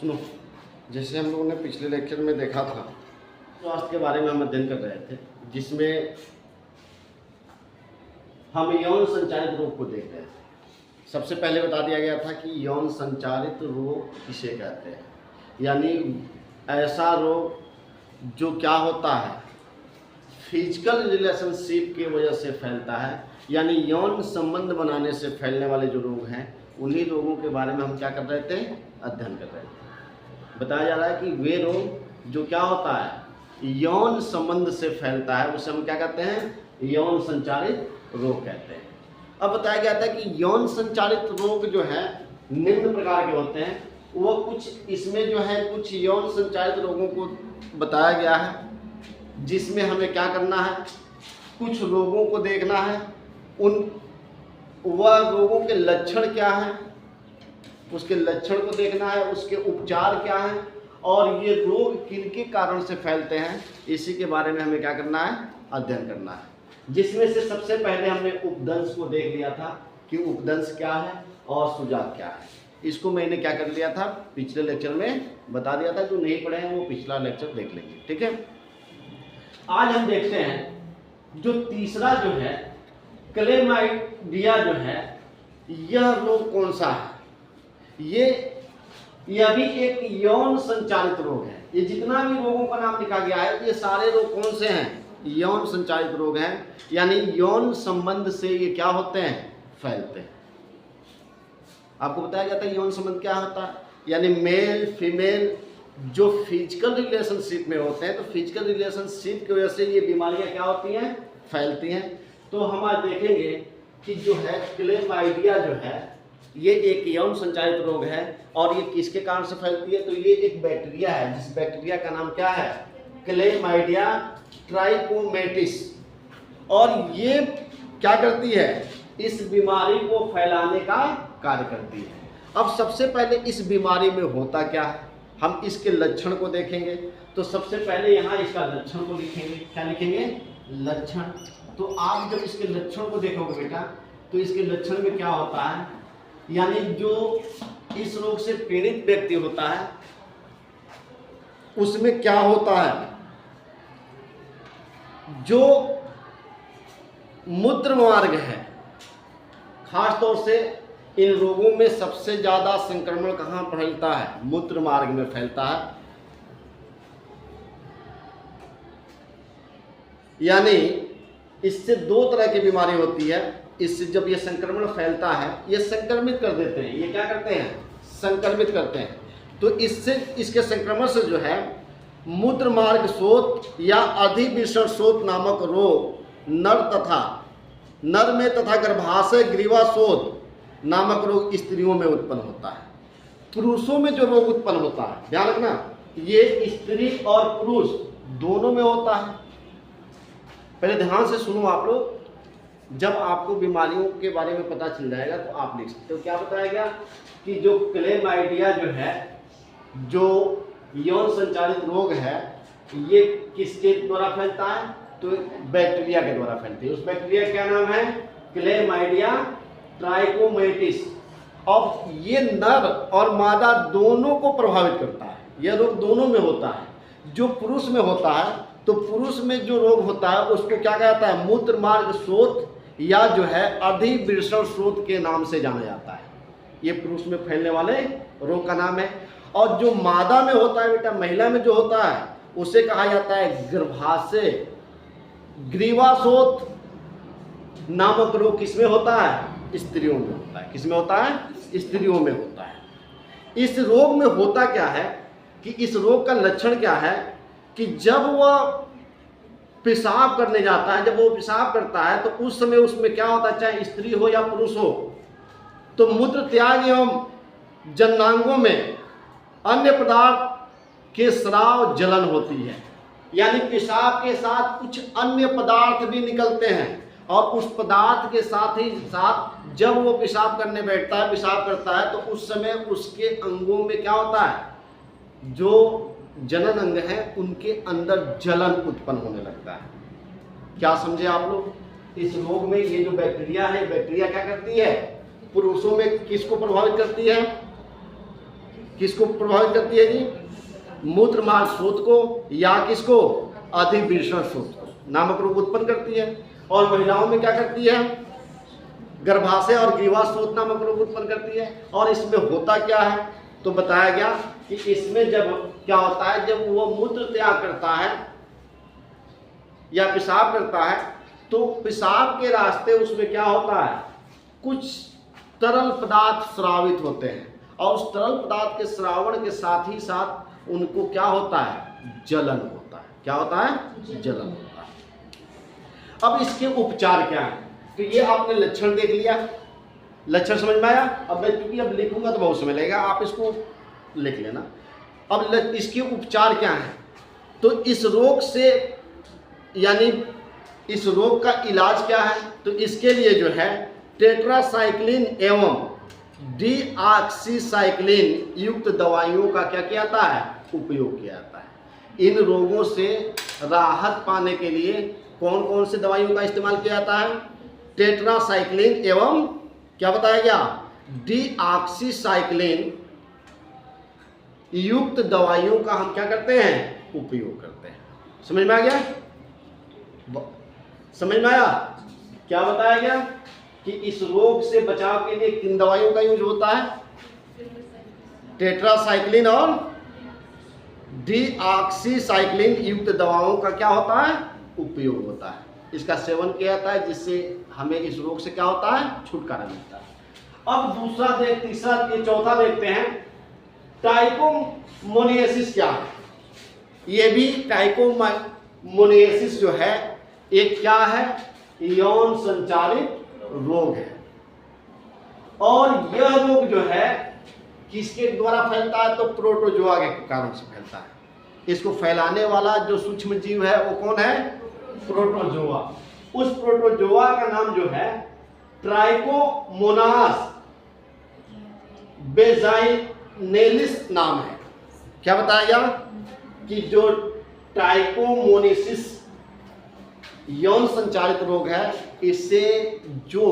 सुनो, जैसे हम लोगों ने पिछले लेक्चर में देखा था, स्वास्थ्य के बारे में हम अध्ययन कर रहे थे, जिसमें हम यौन संचारित रोग को देख रहे थे। सबसे पहले बता दिया गया था कि यौन संचारित रोग किसे कहते हैं, यानी ऐसा रोग जो क्या होता है, फिजिकल रिलेशनशिप की वजह से फैलता है, यानी यौन संबंध बनाने से फैलने वाले जो रोग हैं, उन्हीं रोगों के बारे में हम क्या कर रहे थे, अध्ययन कर रहे थे। बताया जा रहा है कि वे रोग जो क्या होता है, यौन संबंध से फैलता है, उसे हम क्या कहते हैं, यौन संचारित रोग कहते हैं। अब बताया गया था कि यौन संचारित रोग जो है निम्न प्रकार के होते हैं। वो कुछ इसमें जो है कुछ यौन संचारित रोगों को बताया गया है, जिसमें हमें क्या करना है, कुछ रोगों को देखना है, उन वह रोगों के लक्षण क्या हैं, उसके लक्षण को देखना है, उसके उपचार क्या हैं, और ये रोग किनके कारण से फैलते हैं, इसी के बारे में हमें क्या करना है, अध्ययन करना है। जिसमें से सबसे पहले हमने उपदंश को देख लिया था कि उपदंश क्या है और सुजाक क्या है। इसको मैंने क्या कर लिया था, पिछले लेक्चर में बता दिया था। जो नहीं पढ़े हैं वो पिछला लेक्चर देख लेंगे, ठीक है। आज हम देखते हैं जो तीसरा जो है क्लेमाइडिया जो है, यह रोग कौन सा है। यह भी एक यौन संचालित रोग है। ये जितना भी रोगों का नाम लिखा गया है, ये सारे रोग कौन से हैं, यौन संचालित रोग हैं, यानी यौन संबंध से ये क्या होते हैं, फैलते हैं। आपको बताया गया था यौन संबंध क्या होता है, यानी मेल फीमेल जो फिजिकल रिलेशनशिप में होते हैं, तो फिजिकल रिलेशनशिप की वजह से ये बीमारियां क्या होती हैं, फैलती हैं। तो हम आज देखेंगे कि जो है क्लेमाइडिया जो है, ये एक यौन संचारित रोग है, और ये किसके कारण से फैलती है, तो ये एक बैक्टीरिया है, जिस बैक्टीरिया का नाम क्या है, क्लेमाइडिया ट्राइकोमेटिस। और ये क्या करती है, इस बीमारी को फैलाने का कार्य करती है। अब सबसे पहले इस बीमारी में होता क्या है, हम इसके लक्षण को देखेंगे। तो सबसे पहले यहाँ इसका लक्षण को लिखेंगे। क्या लिखेंगे, लक्षण। तो आप जब इसके लक्षण को देखोगे बेटा, तो इसके लक्षण में क्या होता है, यानी जो इस रोग से पीड़ित व्यक्ति होता है उसमें क्या होता है, जो मूत्र मार्ग है, खास तौर से इन रोगों में सबसे ज्यादा संक्रमण कहाँ फैलता है, मूत्र मार्ग में फैलता है। यानी इससे दो तरह की बीमारी होती है। इससे जब ये संक्रमण फैलता है, ये संक्रमित कर देते हैं, ये क्या करते हैं, संक्रमित करते हैं। तो इससे इसके संक्रमण से जो है मूत्र मार्ग शोथ या अधिविषण शोथ नामक रोग नर में तथा गर्भाशय ग्रीवा शोथ नामक रोग स्त्रियों में उत्पन्न होता है। पुरुषों में जो रोग उत्पन्न होता है, ध्यान रखना, ये स्त्री और पुरुष दोनों में होता है। पहले ध्यान से सुनो आप लोग, जब आपको बीमारियों के बारे में पता चल जाएगा तो आप लिख सकते हो। क्या बताया गया कि जो क्लेमाइडिया जो है, जो यौन संचारित रोग है, ये किसके द्वारा फैलता है, तो बैक्टीरिया के द्वारा फैलती है। उस बैक्टीरिया का क्या नाम है, क्लेमाइडिया ट्राइकोमेटिस। अब ये नर और मादा दोनों को प्रभावित करता है, यह रोग दोनों में होता है। जो पुरुष में होता है, तो पुरुष में जो रोग होता है उसको क्या कहता है, मूत्र मार्ग शोथ या जो है अधिविषण शोथ के नाम से जाना जाता है। ये पुरुष में फैलने वाले रोग का नाम है। और जो मादा में होता है बेटा, महिला में जो होता है, उसे कहा जाता है गर्भाशय ग्रीवाशोथ नामक रोग। किसमें होता है, स्त्रियों में होता है। किसमें होता है, स्त्रियों में होता है। इस रोग में होता क्या है कि इस रोग का लक्षण क्या है कि जब वह पेशाब करने जाता है, जब वो पेशाब करता है, तो उस समय उसमें क्या होता है, चाहे स्त्री हो या पुरुष हो, तो मूत्र त्याग एवं जननांगों में अन्य पदार्थ के स्राव जलन होती है। यानी पेशाब के साथ कुछ अन्य पदार्थ भी निकलते हैं, और उस पदार्थ के साथ ही साथ जब वो पेशाब करने बैठता है, पेशाब करता है, तो उस समय उसके अंगों में क्या होता है, जो जनन अंग है उनके अंदर जलन उत्पन्न होने लगता है। क्या समझे आप लोग, इस रोग में ये जो बैक्टीरिया है, बैक्टीरिया क्या करती है, पुरुषों में किसको प्रभावित करती है, किसको प्रभावित करती है जी? मूत्र मार्ग स्रोत को, या किसको? अधिवृषण स्रोत को, नामक रोग उत्पन्न करती है। और महिलाओं में क्या करती है? गर्भाशय और ग्रीवा स्रोत नामक रोग उत्पन्न करती है। और इसमें होता क्या है? तो बताया गया कि इसमें जब क्या होता है, जब वो मूत्र त्याग करता है या पेशाब करता है, तो पेशाब के रास्ते उसमें क्या होता है? कुछ तरल पदार्थ स्रावित होते हैं, और उस तरल पदार्थ के श्रावण के साथ ही साथ उनको क्या होता है? जलन होता है। क्या होता है? जलन होता है। अब इसके उपचार क्या है? तो ये आपने लक्षण देख लिया, लक्षण समझ में आया। अब मैं क्योंकि अब लिखूंगा तो बहुत समय लगेगा, आप इसको लिख लेना। अब इसके उपचार क्या है? तो इस रोग से, यानी इस रोग का इलाज क्या है? तो इसके लिए जो है टेट्रासाइक्लिन एवं डीऑक्सीसाइक्लिन युक्त दवाइयों का क्या किया जाता है? उपयोग किया जाता है। इन रोगों से राहत पाने के लिए कौन कौन से दवाइयों का इस्तेमाल किया जाता है? टेट्रासाइक्लिन एवं क्या बताया गया? डीऑक्सीसाइक्लिन युक्त दवाइयों का हम क्या करते हैं? उपयोग करते हैं। समझ में आ गया? समझ में आया? क्या बताया गया कि इस रोग से बचाव के लिए किन दवाइयों का यूज होता है? टेट्रासाइक्लिन और डीऑक्सीसाइक्लिन युक्त दवाओं का क्या होता है? उपयोग होता है। इसका सेवन किया जाता है, जिससे हमें इस रोग से क्या होता है? छुटकारा मिलता है। अब दूसरा तीसरा ये चौथा देखते हैं, ट्राइकोमोनियासिस क्या है? ये भी ट्राइकोमोनियासिस जो है एक क्या है? यौन संचालित रोग है। और यह रोग जो है किसके द्वारा फैलता है? तो प्रोटोजोआ के कारण से फैलता है। इसको फैलाने वाला जो सूक्ष्म जीव है वो कौन है? प्रोटोजोआ। उस प्रोटोजोआ का नाम जो है ट्राइकोमोनास बेजाइनेलिस नाम है। क्या बताया गया कि जो ट्राइकोमोनिसिस यौन संचालित रोग है, इससे जो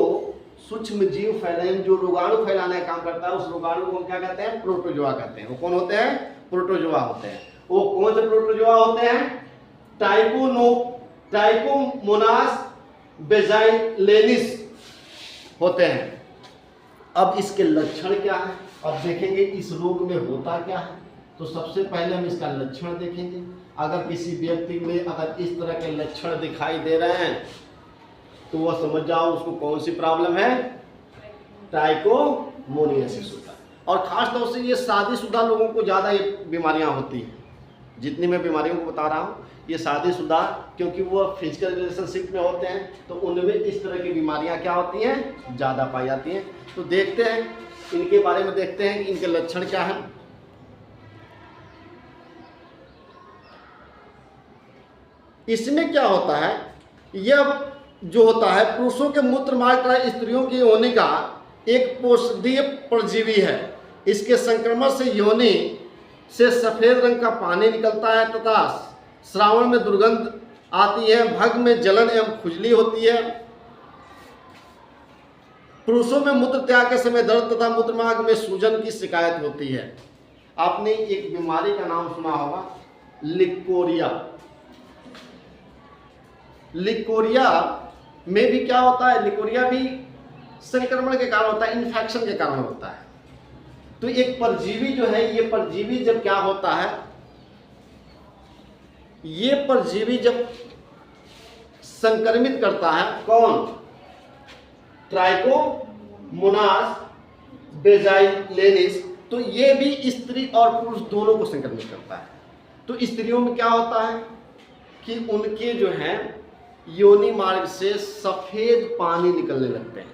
सूक्ष्म जीव फैलाने, जो रोगाणु फैलाने का काम करता है, उस रोगाणु को हम क्या कहते हैं? प्रोटोजोआ कहते हैं। वो कौन होते हैं? प्रोटोजोआ होते हैं। वो कौन से प्रोटोजोआ होते हैं? ट्राइकोमोनास बेजाइलेनिस होते हैं। अब इसके लक्षण क्या है? अब देखेंगे इस रोग में होता क्या है। तो सबसे पहले हम इसका लक्षण देखेंगे। अगर किसी व्यक्ति में अगर इस तरह के लक्षण दिखाई दे रहे हैं तो वह समझ जाओ उसको कौन सी प्रॉब्लम है? ट्राइकोमोनियासिस होता है। और खास तौर से ये शादीशुदा लोगों को ज़्यादा ये बीमारियां होती हैं। जितनी मैं बीमारियों को बता रहा हूँ, ये शादीशुदा, क्योंकि वो फिजिकल रिलेशनशिप में होते हैं, तो उनमें इस तरह की बीमारियां क्या होती हैं? ज़्यादा पाई जाती हैं। तो देखते हैं इनके बारे में, देखते हैं कि इनके लक्षण क्या हैं। इसमें क्या होता है? यह जो होता है पुरुषों के मूत्र मार्ग तथा स्त्रियों की योनि का एक पोषदीय परजीवी है। इसके संक्रमण से योनि से सफेद रंग का पानी निकलता है तथा श्रावण में दुर्गंध आती है। भग में जलन एवं खुजली होती है। पुरुषों में मूत्र त्याग के समय दर्द तथा मूत्र मार्ग में सूजन की शिकायत होती है। आपने एक बीमारी का नाम सुना होगा, लिकोरिया। लिकोरिया में भी क्या होता है? लिकोरिया भी संक्रमण के कारण होता है, इन्फेक्शन के कारण होता है। तो एक परजीवी जो है, ये परजीवी जब क्या होता है, ये परजीवी जब संक्रमित करता है, कौन? ट्राइकोमोनास बेजाइलेनिस, तो ये भी स्त्री और पुरुष दोनों को संक्रमित करता है। तो स्त्रियों में क्या होता है कि उनके जो है योनि मार्ग से सफेद पानी निकलने लगते हैं।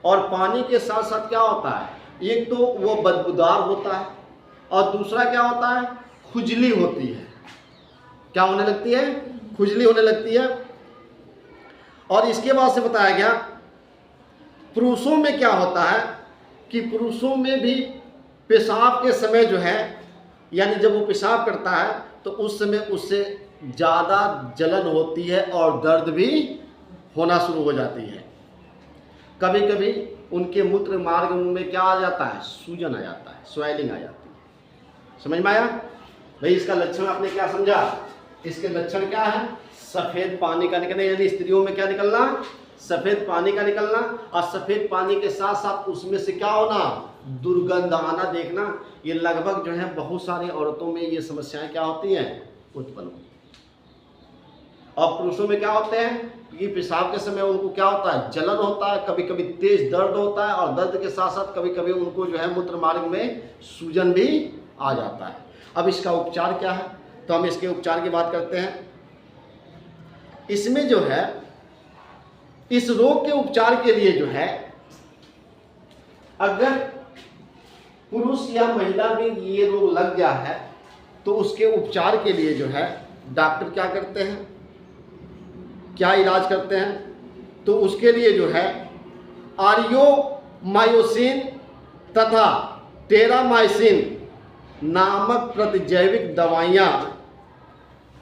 और पानी के साथ साथ क्या होता है? एक तो वो बदबूदार होता है, और दूसरा क्या होता है? खुजली होती है। क्या होने लगती है? खुजली होने लगती है। और इसके बाद से बताया गया पुरुषों में क्या होता है कि पुरुषों में भी पेशाब के समय जो है, यानी जब वो पेशाब करता है तो उस समय उससे ज़्यादा जलन होती है और दर्द भी होना शुरू हो जाती है। कभी कभी उनके मूत्र मार्ग में क्या आ जाता है? सूजन आ जाता है, स्वेलिंग आ जाती है। समझ में आया भाई? इसका लक्षण आपने क्या समझा? इसके लक्षण क्या है? सफेद पानी का निकलना, यानी स्त्रियों में क्या निकलना? सफेद पानी का निकलना, और सफेद पानी के साथ साथ उसमें से क्या होना? दुर्गंध आना। देखना ये लगभग जो है बहुत सारी औरतों में ये समस्याएं क्या होती हैं? उत्पन्न होती हैं। और पुरुषों में क्या होते हैं कि पेशाब के समय उनको क्या होता है? जलन होता है, कभी कभी तेज दर्द होता है, और दर्द के साथ साथ कभी कभी उनको जो है मूत्र मार्ग में सूजन भी आ जाता है। अब इसका उपचार क्या है? तो हम इसके उपचार की बात करते हैं। इसमें जो है इस रोग के उपचार के लिए जो है, अगर पुरुष या महिला में ये रोग लग गया है तो उसके उपचार के लिए जो है डॉक्टर क्या करते हैं, क्या इलाज करते हैं? तो उसके लिए जो है आरियोमायोसिन तथा टेरामाइसिन नामक प्रतिजैविक दवाइयाँ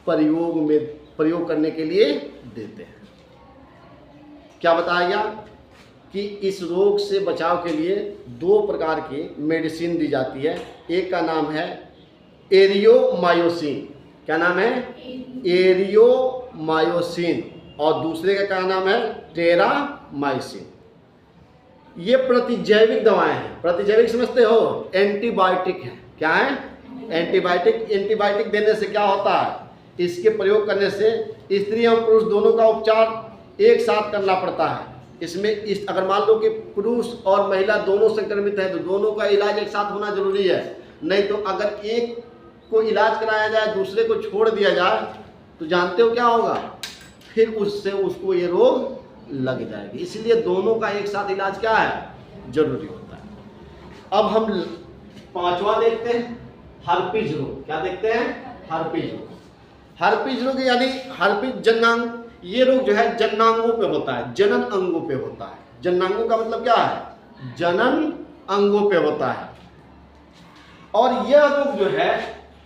प्रयोग करने के लिए देते हैं। क्या बताया गया कि इस रोग से बचाव के लिए 2 प्रकार की मेडिसिन दी जाती है। एक का नाम है एरियोमायोसिन। क्या नाम है? एरियोमायोसिन। और दूसरे का क्या नाम है? टेरामाइसिन। ये प्रतिजैविक दवाएं हैं। प्रतिजैविक समझते हो? एंटीबायोटिक है। क्या है? एंटीबायोटिक। एंटीबायोटिक देने से क्या होता है? इसके प्रयोग करने से स्त्री और पुरुष दोनों का उपचार एक साथ करना पड़ता है। इसमें अगर मान लो कि पुरुष और महिला दोनों संक्रमित हैं तो दोनों का इलाज एक साथ होना जरूरी है। नहीं तो अगर एक को इलाज कराया जाए, दूसरे को छोड़ दिया जाए, तो जानते हो क्या होगा? फिर उससे उसको ये रोग लग जाएगी। इसलिए दोनों का एक साथ इलाज क्या है? जरूरी होता है। अब हम 5वां देखते हैं, हर्पीज रोग। क्या देखते हैं? हर्पीज रोग। हर्पीज रोग यानी हर्पीज जननांग, ये रोग जो है जननांगों पे होता है, जनन अंगों पे होता है। जननांगों का मतलब क्या है? जनन अंगों पे होता है। और यह रोग जो है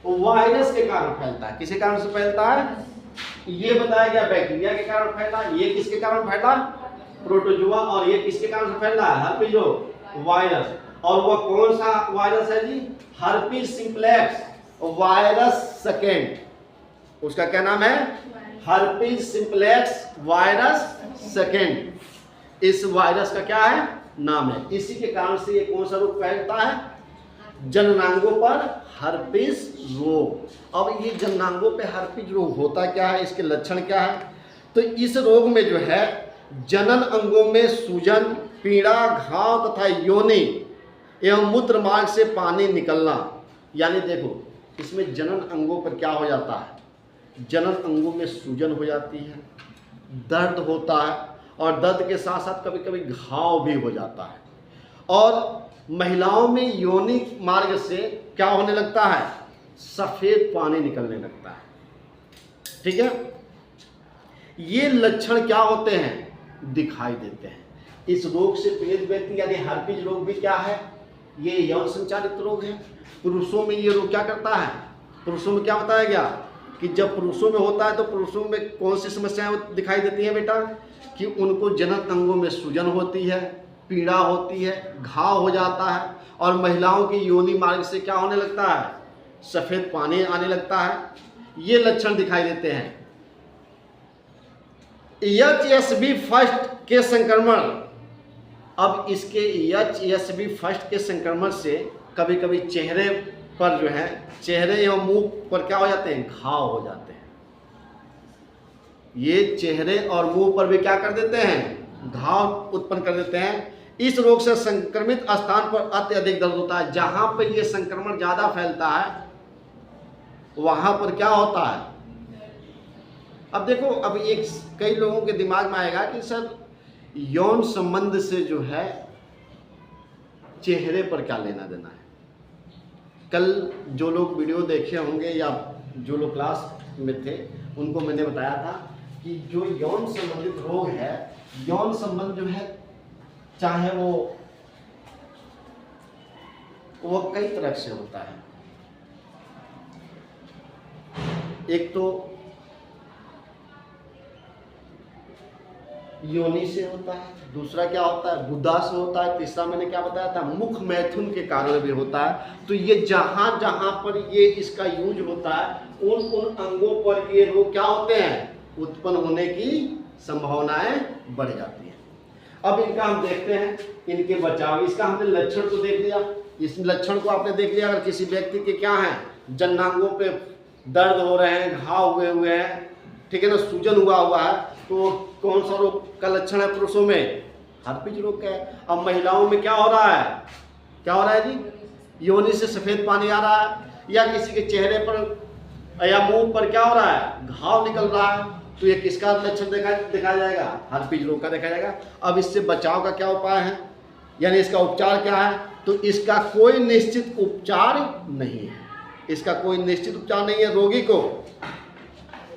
वायरस के कारण फैलता है। किसके कारण से फैलता है? ये बताया गया बैक्टीरिया के कारण फैला। ये किसके कारण फैला? प्रोटोजुआ। और ये किसके कारण से फैला है? हर्पीज रोग, वायरस। और वह कौन सा वायरस है जी? Herpes simplex virus second. उसका क्या नाम है? Herpes simplex virus second. इस वायरस का क्या है? नाम है। इसी के कारण से ये कौन सा रोग फैलता है? जननांगों पर हर्पीज रोग। अब ये जननांगों पे हर्पीज रोग होता क्या है? इसके लक्षण क्या है? तो इस रोग में जो है जनन अंगों में सूजन, पीड़ा, घाव तथा योनि एवं मूत्र मार्ग से पानी निकलना। यानी देखो इसमें जनन अंगों पर क्या हो जाता है? जनन अंगों में सूजन हो जाती है, दर्द होता है, और दर्द के साथ साथ कभी कभी घाव भी हो जाता है। और महिलाओं में योनि मार्ग से क्या होने लगता है? सफेद पानी निकलने लगता है। ठीक है? ये लक्षण क्या होते हैं? दिखाई देते हैं। इस रोग से पीड़ित व्यक्ति यानी हर्पीज रोग भी क्या है? ये यौन संचालित रोग है। पुरुषों में ये रोग क्या करता है? पुरुषों में क्या बताया गया कि जब पुरुषों में होता है तो पुरुषों में कौन सी समस्याएं दिखाई देती हैं बेटा? कि उनको जनन अंगों में सूजन होती है, पीड़ा होती है, घाव हो जाता है, और महिलाओं की योनि मार्ग से क्या होने लगता है? सफेद पानी आने लगता है। ये लक्षण दिखाई देते हैं। HSV फर्स्ट के संक्रमण। अब इसके HSV फर्स्ट के संक्रमण से कभी कभी चेहरे पर जो है, चेहरे एवं मुंह पर क्या हो जाते हैं? घाव हो जाते हैं। ये चेहरे और मुंह पर भी क्या कर देते हैं? घाव उत्पन्न कर देते हैं। इस रोग से संक्रमित स्थान पर अत्यधिक दर्द होता है। जहां पर यह संक्रमण ज्यादा फैलता है वहां पर क्या होता है? अब देखो, अब एक कई लोगों के दिमाग में आएगा कि सर यौन संबंध से जो है चेहरे पर क्या लेना देना है। कल जो लोग वीडियो देखे होंगे या जो लोग क्लास में थे उनको मैंने बताया था कि जो यौन संबंधित रोग है, यौन संबंध जो है चाहे वो कई तरह से होता है। एक तो योनि से होता है, दूसरा क्या होता है गुदा से होता है, तीसरा मैंने क्या बताया था मुख मैथुन के कारण भी होता है। तो ये जहाँ जहाँ पर ये इसका यूज होता है उन उन अंगों पर ये रोग क्या होते हैं उत्पन्न होने की संभावनाएं बढ़ जाती हैं। अब इनका हम देखते हैं इनके बचाव। इसका हमने लक्षण तो देख लिया, इस लक्षण को आपने देख लिया। अगर किसी व्यक्ति के क्या है जन्नांगों पे दर्द हो रहे हैं, घाव हुए हैं, ठीक है ना, सूजन हुआ है, तो कौन सा रोग का लक्षण है पुरुषों में हर्पिज रोग का है। अब महिलाओं में क्या हो रहा है, क्या हो रहा है जी योनि से सफेद पानी आ रहा है, या किसी के चेहरे पर या मुंह पर क्या हो रहा है घाव निकल रहा है, तो ये किसका लक्षण देखा जाएगा हर्पिज रोग का देखा जाएगा। अब इससे बचाव का क्या उपाय है, यानी इसका उपचार क्या है, तो इसका कोई निश्चित उपचार नहीं है, इसका कोई निश्चित उपचार नहीं है। रोगी को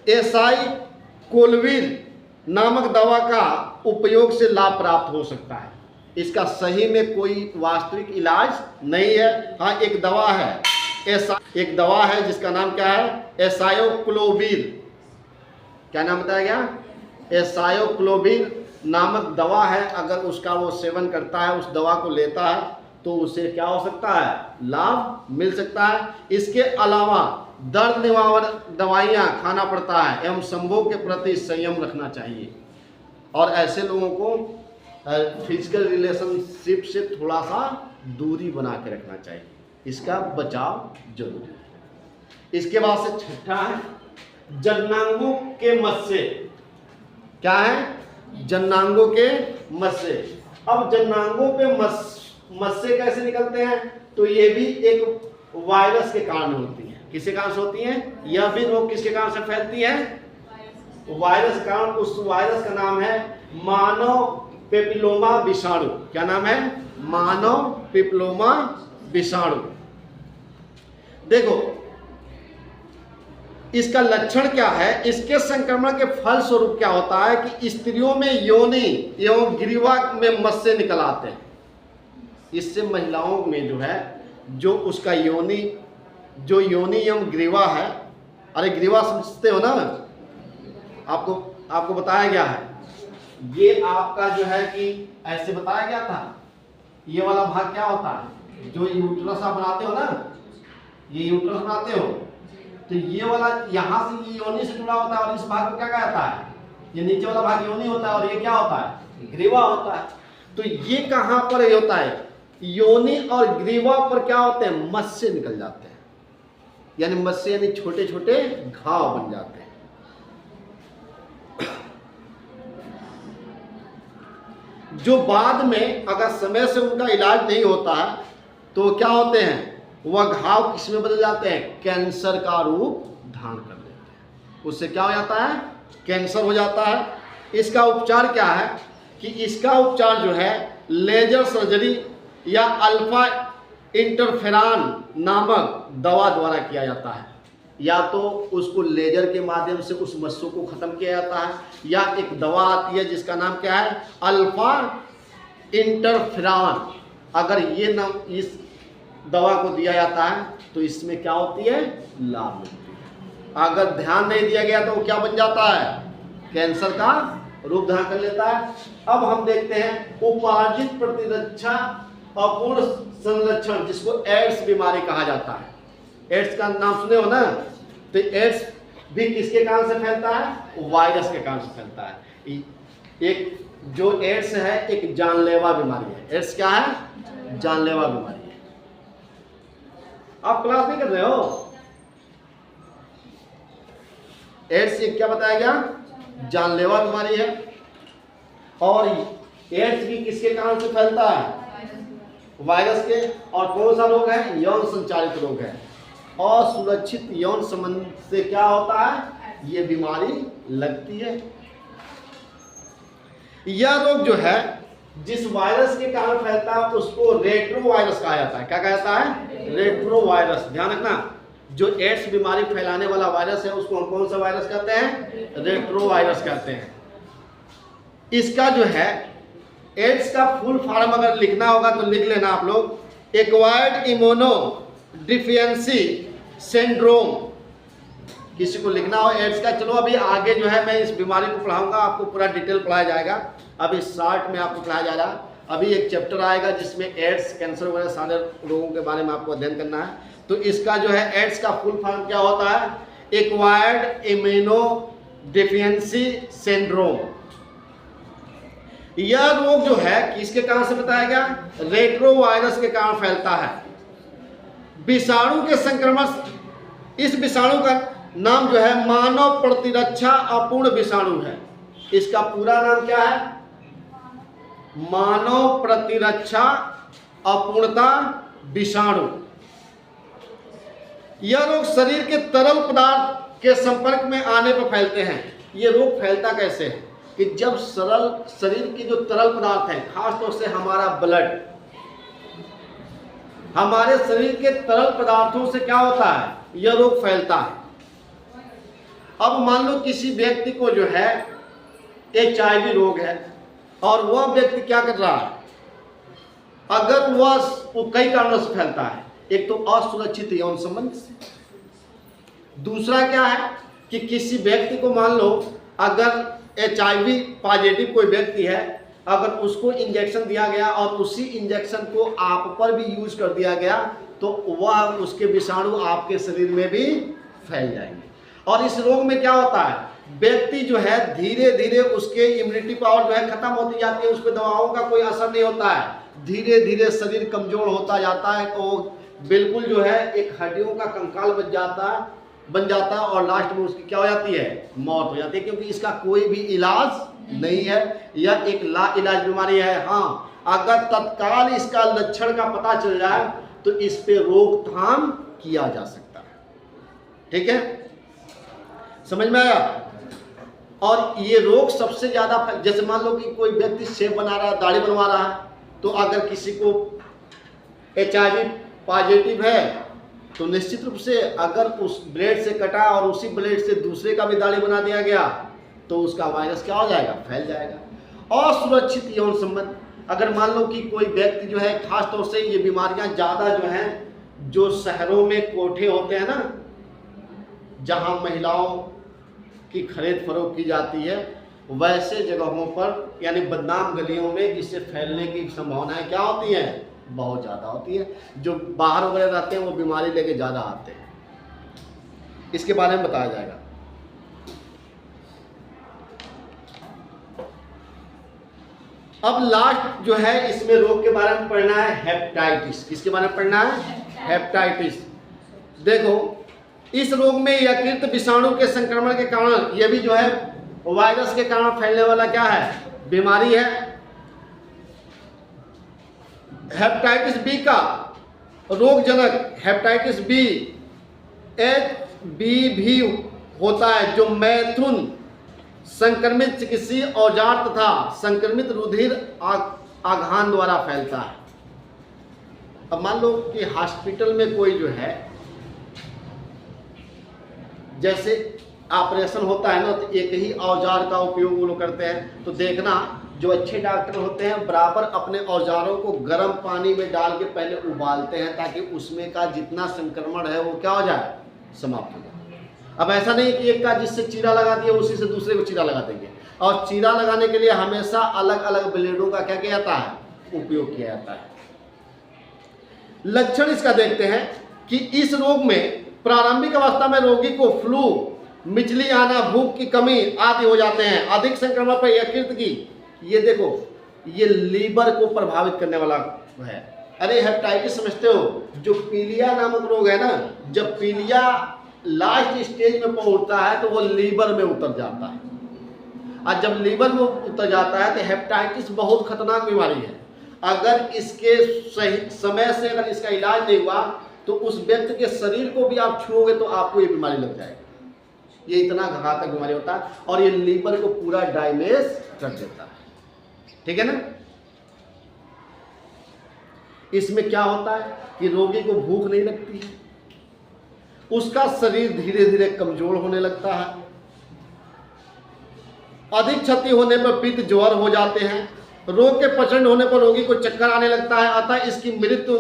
एसाइक्लोविर नामक दवा का उपयोग से लाभ प्राप्त हो सकता है। इसका सही में कोई वास्तविक इलाज नहीं है। हाँ एक दवा है, एक दवा है जिसका नाम क्या है एसाइक्लोविर, क्या नाम बताया गया एसाइक्लोविर नामक दवा है। अगर उसका वो सेवन करता है, उस दवा को लेता है, तो उसे क्या हो सकता है लाभ मिल सकता है। इसके अलावा दर्द निवारक दवाइयाँ खाना पड़ता है एवं संभोग के प्रति संयम रखना चाहिए, और ऐसे लोगों को फिजिकल रिलेशनशिप से थोड़ा सा दूरी बना के रखना चाहिए, इसका बचाव जरूरी है। इसके बाद से छठा है जन्नांगों के मस्से। क्या है जन्नांगों के मस्से। अब जन्नांगों पे मस्से कैसे निकलते हैं, तो ये भी एक वायरस के कारण होती है। किसके कारण से होती है, यह भी रोग किसके कारण से फैलती है वायरस के कारण। उस वायरस का नाम है मानव पेपिलोमा विषाणु। क्या नाम है मानव पेपिलोमा विषाणु। देखो इसका लक्षण क्या है, इसके संक्रमण के फल स्वरूप क्या होता है कि स्त्रियों में योनि एवं ग्रीवा में मस्से निकल आते हैं। इससे महिलाओं में जो है जो उसका योनि एवं ग्रीवा है, अरे ग्रीवा समझते हो ना, आपको बताया गया है, ये आपका जो है कि ऐसे बताया गया था, ये वाला भाग क्या होता है जो यूट्रस आप बनाते हो ना, ये यूट्रस बनाते हो, तो ये वाला यहाँ से ये योनि से जुड़ा होता है, और इस भाग को क्या कहता है, ये नीचे वाला भाग योनि होता है, और ये क्या होता है ग्रीवा होता है। तो ये कहाँ पर ये होता है, योनि और ग्रीवा पर क्या होते हैं मस्से निकल जाते हैं, यानी मस्से यानी छोटे छोटे घाव बन जाते हैं। जो बाद में अगर समय से उनका इलाज नहीं होता है तो क्या होते हैं, वह घाव किस में बदल जाते हैं, कैंसर का रूप धारण कर लेते हैं। उससे क्या हो जाता है, कैंसर हो जाता है। इसका उपचार क्या है कि इसका उपचार जो है लेजर सर्जरी या अल्फा इंटरफेरॉन नामक दवा द्वारा किया जाता है। या तो उसको लेजर के माध्यम से उस मस्सों को खत्म किया जाता है, या एक दवा आती है जिसका नाम क्या है अल्फा इंटरफेरॉन। अगर ये नाम इस दवा को दिया जाता है तो इसमें क्या होती है लाभ मिलती है। अगर ध्यान नहीं दिया गया तो वो क्या बन जाता है, कैंसर का रूप धारण कर लेता है। अब हम देखते हैं उपार्जित प्रतिरक्षा अपूर्ण संरक्षण, जिसको एड्स बीमारी कहा जाता है। एड्स का नाम सुने हो ना, तो एड्स भी किसके कारण से फैलता है, वायरस के कारण से फैलता है। एक जो एड्स है एक जानलेवा बीमारी है। एड्स क्या है, जानलेवा बीमारी है। आप क्लास नहीं कर रहे हो, एड्स एक क्या बताया गया, जानलेवा बीमारी है। और एड्स भी किसके कारण से फैलता है, वायरस के। और कौन सा रोग है, यौन संचारित रोग है। असुरक्षित यौन संबंध से क्या होता है, ये बीमारी लगती है। यह रोग जो है जिस वायरस के कारण फैलता है उसको रेट्रो वायरस कहा जाता है। क्या कहता है, रेट्रो वायरस। ध्यान रखना, जो एड्स बीमारी फैलाने वाला वायरस है उसको हम कौन सा वायरस कहते हैं, रेट्रो वायरस कहते हैं। इसका जो है एड्स का फुल फॉर्म अगर लिखना होगा तो लिख लेना आप लोग, एक्वायर्ड इम्यूनो डिफिशिएंसी सिंड्रोम। किसी को लिखना हो एड्स का, चलो अभी आगे जो है मैं इस बीमारी को पढ़ाऊंगा, आपको पूरा डिटेल पढ़ाया जाएगा। अभी शॉर्ट में आपको पढ़ाया जा रहा। अभी एक चैप्टर आएगा जिसमें एड्स, कैंसर वगैरह सारे रोगों के बारे में आपको अध्ययन करना है। तो इसका जो है एड्स का फुल फॉर्म क्या होता है? Acquired immuno deficiency syndrome. यह रोग जो है किसके कारण से बताया गया? रेट्रोवायरस के कारण फैलता है, विषाणु के संक्रमण। इस विषाणु का नाम जो है मानव प्रतिरक्षा अपूर्ण विषाणु है। इसका पूरा नाम क्या है? मानव प्रतिरक्षा अपूर्णता विषाणु। यह रोग शरीर के तरल पदार्थ के संपर्क में आने पर फैलते हैं। यह रोग फैलता कैसे है कि जब शरीर की जो तरल पदार्थ है, खासतौर से हमारा ब्लड, हमारे शरीर के तरल पदार्थों से क्या होता है? यह रोग फैलता है। अब मान लो किसी व्यक्ति को जो है HIV रोग है और वह व्यक्ति क्या कर रहा है? अगर वो कई कारणों से फैलता है। एक तो असुरक्षित यौन संबंध से, दूसरा क्या है कि किसी व्यक्ति को मान लो अगर HIV पॉजिटिव कोई व्यक्ति है, अगर उसको इंजेक्शन दिया गया और उसी इंजेक्शन को आप पर भी यूज कर दिया गया तो वह उसके विषाणु आपके शरीर में भी फैल जाएंगे। और इस रोग में क्या होता है? व्यक्ति जो है धीरे धीरे उसके इम्यूनिटी पावर जो है खत्म होती जाती है, उस पर दवाओं का कोई असर नहीं होता है, धीरे धीरे शरीर कमजोर होता जाता है, तो बिल्कुल जो है एक हड्डियों का कंकाल बन जाता है और लास्ट में उसकी क्या हो जाती है? मौत हो जाती है, क्योंकि इसका कोई भी इलाज नहीं है। यह एक लाइलाज बीमारी है। हाँ, अगर तत्काल इसका लक्षण का पता चल जाए तो इस पे रोकथाम किया जा सकता है। ठीक है, समझ में आया? और ये रोग सबसे ज्यादा, जैसे मान लो कि कोई व्यक्ति शेव बना रहा है, दाढ़ी बनवा रहा है, तो अगर किसी को HIV पॉजिटिव है तो निश्चित रूप से अगर उस ब्लेड से कटा और उसी ब्लेड से दूसरे का भी दाढ़ी बना दिया गया तो उसका वायरस क्या हो जाएगा? फैल जाएगा। असुरक्षित यौन संबंध, अगर मान लो कि कोई व्यक्ति जो है, खास तौर से ये बीमारियां ज़्यादा जो हैं, जो शहरों में कोठे होते हैं ना, जहां महिलाओं की खरीद फरोख्त की जाती है, वैसे जगहों पर यानी बदनाम गलियों में इससे फैलने की संभावनाएं क्या होती हैं? बहुत ज़्यादा होती है। जो बाहर वगैरह रहते हैं वो बीमारी लेके ज़्यादा आते हैं। इसके बारे में बताया जाएगा। अब लास्ट जो है इसमें रोग के बारे में पढ़ना है हेपेटाइटिस। किसके बारे में पढ़ना है? हेपेटाइटिस। देखो, इस रोग में यकृत विषाणु के संक्रमण के कारण, यह भी जो है वायरस के कारण फैलने वाला क्या है? बीमारी है। हेपेटाइटिस बी का रोगजनक हेपेटाइटिस बी HBV होता है, जो मैथुन संक्रमित चिकित्सीय औजार तथा संक्रमित रुधिर आघान द्वारा फैलता है। अब मान लो कि हॉस्पिटल में कोई जो है, जैसे ऑपरेशन होता है ना, तो एक ही औजार का उपयोग वो लोग करते हैं। तो देखना, जो अच्छे डॉक्टर होते हैं बराबर अपने औजारों को गर्म पानी में डाल के पहले उबालते हैं, ताकि उसमें का जितना संक्रमण है वो क्या हो जाए? समाप्त हो जाए। अब ऐसा नहीं कि एक का जिससे चीरा लगा दिया उसी से दूसरे को चीरा लगा देंगे। और चीरा लगाने के लिए हमेशा अलग अलग ब्लेडों का क्या किया जाता है? उपयोग किया जाता है। लक्षण इसका देखते हैं कि इस रोग में प्रारंभिक अवस्था में रोगी को फ्लू, मिचली आना, भूख की कमी आदि हो जाते हैं। अधिक संक्रमण पर यकृत की, ये देखो, ये लीवर को प्रभावित करने वाला है। अरे हेपेटाइटिस समझते हो? जो पीलिया नामक रोग है ना, जब पीलिया लास्ट स्टेज में पहुंचता है तो वो लीवर में उतर जाता है, और जब लीवर में उतर जाता है तो हेपेटाइटिस बहुत खतरनाक बीमारी है। अगर इसके सही समय से अगर इसका इलाज नहीं हुआ तो उस व्यक्ति के शरीर को भी आप छुओगे तो आपको ये बीमारी लग जाएगी। ये इतना घातक बीमारी होता है और ये लीवर को पूरा डैमेज कर देता है। ठीक है ना? इसमें क्या होता है कि रोगी को भूख नहीं लगती है, उसका शरीर धीरे धीरे कमजोर होने लगता है, अधिक क्षति होने पर पित्त ज्वर हो जाते हैं, रोग के प्रचंड होने पर रोगी को चक्कर आने लगता है। अतः इसकी मृत्यु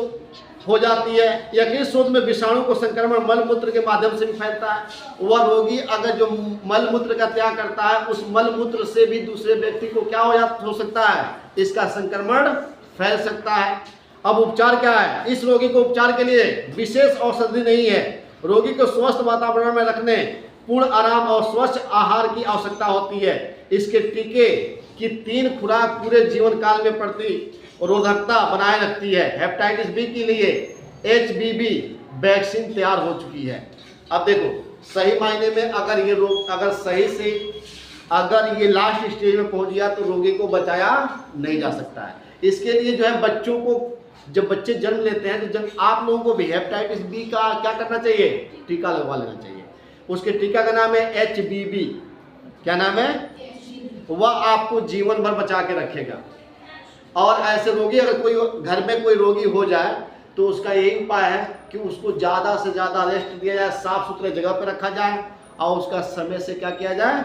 हो जाती है। यकृत शोथ में विषाणु को संक्रमण मल मूत्र के माध्यम से भी फैलता है। वह रोगी अगर जो मल मूत्र का त्याग करता है, उस मल मूत्र से भी दूसरे व्यक्ति को क्या हो सकता है, इसका संक्रमण फैल सकता है। अब उपचार क्या है? इस रोगी को उपचार के लिए विशेष औषधि नहीं है। रोगी को स्वस्थ वातावरण में रखने, पूर्ण आराम और स्वच्छ आहार की आवश्यकता होती है। इसके टीके की 3 खुराक पूरे जीवन काल में प्रतिरोधकता बनाए रखती है। हेपेटाइटिस बी के लिए HBV वैक्सीन तैयार हो चुकी है। अब देखो, सही मायने में अगर ये रोग अगर सही से अगर ये लास्ट स्टेज में पहुंच गया तो रोगी को बचाया नहीं जा सकता है। इसके लिए जो है बच्चों को, जब बच्चे जन्म लेते हैं तो जब आप लोगों को भी हेपेटाइटिस बी का क्या करना चाहिए, टीका लगवा लेना चाहिए। उसके टीका का नाम है HBV। क्या नाम है? वह आपको जीवन भर बचा के रखेगा। और ऐसे रोगी, अगर कोई घर में कोई रोगी हो जाए तो उसका यही उपाय है कि उसको ज़्यादा से ज़्यादा रेस्ट दिया जाए, साफ सुथरे जगह पर रखा जाए और उसका समय से क्या किया जाए,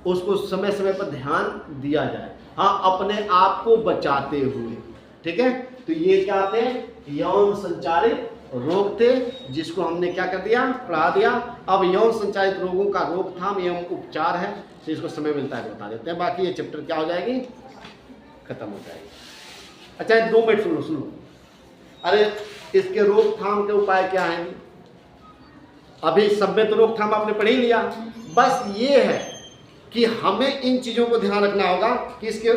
उसको समय समय पर ध्यान दिया जाए। हाँ, अपने आप को बचाते हुए। ठीक है, तो ये क्या थे? यौन संचारित रोग थे, जिसको हमने क्या कर दिया, पढ़ा दिया। अब यौन संचारित रोगों का रोकथाम एवं उपचार है, तो इसको समय मिलता है बता देते हैं। बाकी ये चैप्टर क्या हो जाएगी, खत्म हो जाएगी। अच्छा, 2 मिनट सुनो। अरे, इसके रोकथाम के उपाय क्या हैं? अभी सब में तो रोकथाम आपने पढ़ ही लिया। बस ये है कि हमें इन चीज़ों को ध्यान रखना होगा कि इसके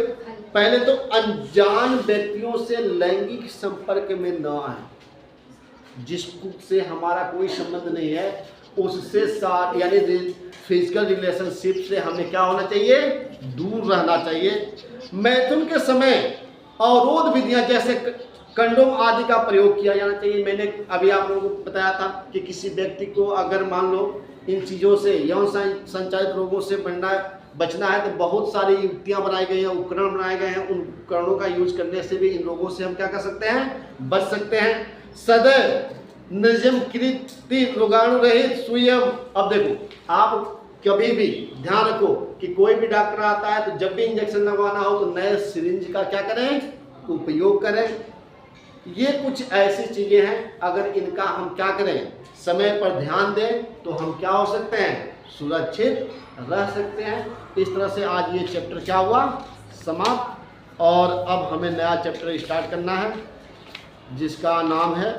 पहले तो अनजान व्यक्तियों से लैंगिक संपर्क में न आए। जिससे हमारा कोई संबंध नहीं है, उससे साथ यानी फिजिकल रिलेशनशिप से हमें क्या होना चाहिए, दूर रहना चाहिए। मैथुन के समय अवरोध विधियां जैसे कंडोम आदि का प्रयोग किया जाना चाहिए। मैंने अभी आप लोगों को बताया था कि किसी व्यक्ति को अगर मान लो इन चीज़ों से, यौन संचालित रोगों से बचना है, तो बहुत सारी युक्तियां बनाई गई हैं, उपकरण बनाए गए हैं। उन उपकरणों का यूज करने से भी इन रोगों से हम क्या कर सकते हैं, बच सकते हैं। सदैव निर्जमकृत रोगाणु रहित सुयम। अब देखो, आप कभी भी ध्यान रखो कि कोई भी डॉक्टर आता है तो जब भी इंजेक्शन लगवाना हो तो नए सिरिंज का क्या करें, उपयोग करें। ये कुछ ऐसी चीजें हैं, अगर इनका हम क्या करें, समय पर ध्यान दें, तो हम क्या हो सकते हैं, सुरक्षित रह सकते हैं। इस तरह से आज ये चैप्टर क्या हुआ, समाप्त। और अब हमें नया चैप्टर स्टार्ट करना है, जिसका नाम है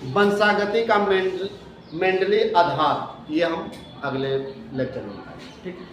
वंशागति का मेंडली आधार। ये हम अगले लेक्चर में बताएंगे। ठीक है।